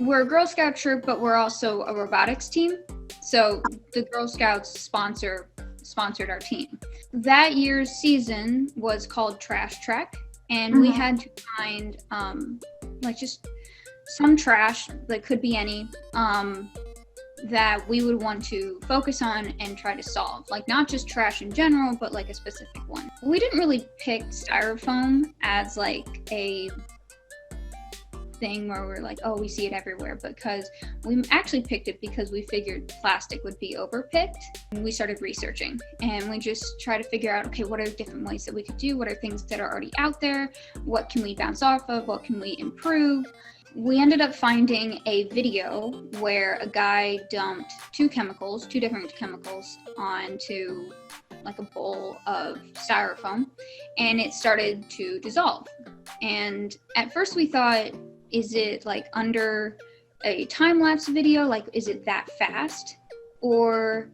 we're a Girl Scout troop, but we're also a robotics team. So the Girl Scouts sponsored our team. That year's season was called Trash Trek, and we had to find like just some trash, that could be any, that we would want to focus on and try to solve. Like not just trash in general, but like a specific one. We didn't really pick styrofoam as like a thing where we're like, oh, we see it everywhere, because we actually picked it because we figured plastic would be overpicked. And we started researching, and we just try to figure out, okay, what are different ways that we could do? What are things that are already out there? What can we bounce off of? What can we improve? We ended up finding a video where a guy dumped two different chemicals onto like a bowl of styrofoam, and it started to dissolve. And at first we thought, is it like under a time-lapse video? Like, is it that fast? Or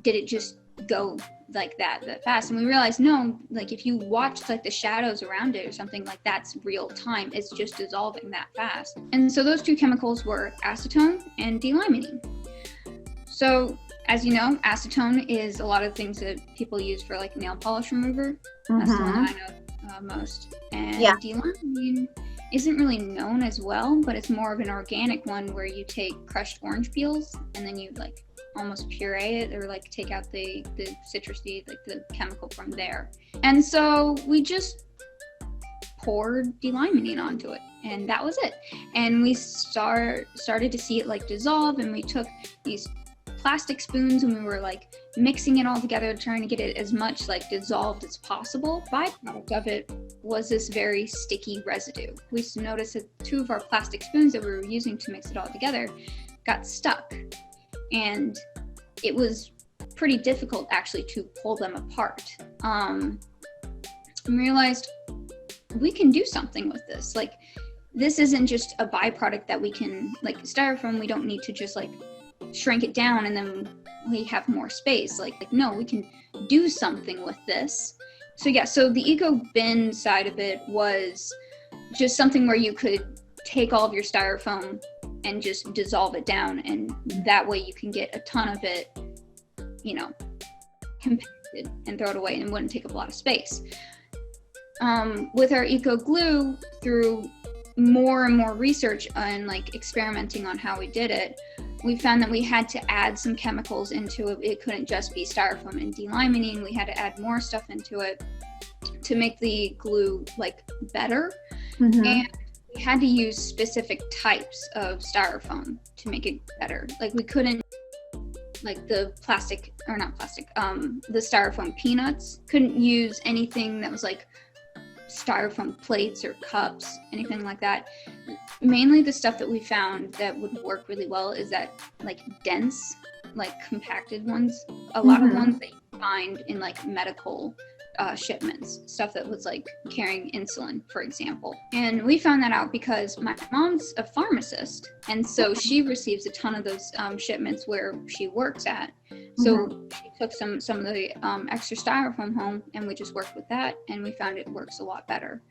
did it just go like that fast? And we realized, no, like if you watch like the shadows around it or something, like that's real time. It's just dissolving that fast. And so those two chemicals were acetone and delimonene. So as you know, acetone is a lot of things that people use for like nail polish remover. That's the one that I know most. And delimonene isn't really known as well, but it's more of an organic one where you take crushed orange peels and then you like almost puree it, or like take out the citrusy, like the chemical from there. And so we just poured delimonene onto it, and that was it. And we started to see it like dissolve, and we took these plastic spoons and we were like mixing it all together, trying to get it as much like dissolved as possible. Byproduct of it was this very sticky residue. We noticed that two of our plastic spoons that we were using to mix it all together got stuck, and it was pretty difficult actually to pull them apart. And realized we can do something with this. Like, this isn't just a byproduct that we can, like styrofoam, we don't need to just like shrink it down and then we have more space. Like no, we can do something with this. So yeah, so the eco bin side of it was just something where you could take all of your styrofoam and just dissolve it down, and that way you can get a ton of it, you know, compacted and throw it away, and it wouldn't take up a lot of space. With our eco glue, through more and more research and like experimenting on how we did it, we found that we had to add some chemicals into it. It couldn't just be styrofoam and delimonene. We had to add more stuff into it to make the glue like better. And we had to use specific types of styrofoam to make it better. Like we couldn't, like the styrofoam peanuts, couldn't use anything that was like styrofoam plates or cups, anything like that. Mainly the stuff that we found that would work really well is that like dense, like compacted ones. A lot of ones that you find in like medical shipments, stuff that was like carrying insulin, for example. And we found that out because my mom's a pharmacist, and so she receives a ton of those shipments where she works at. So she took some of the extra styrofoam home, and we just worked with that, and we found it works a lot better.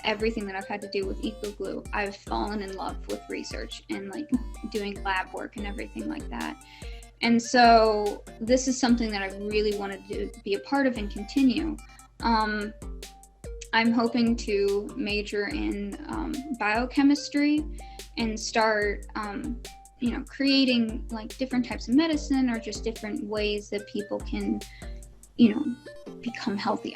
Everything that I've had to do with eco glue, I've fallen in love with research and like doing lab work and everything like that. And so this is something that I really wanted to be a part of and continue. I'm hoping to major in biochemistry and start creating like different types of medicine, or just different ways that people can, become healthy.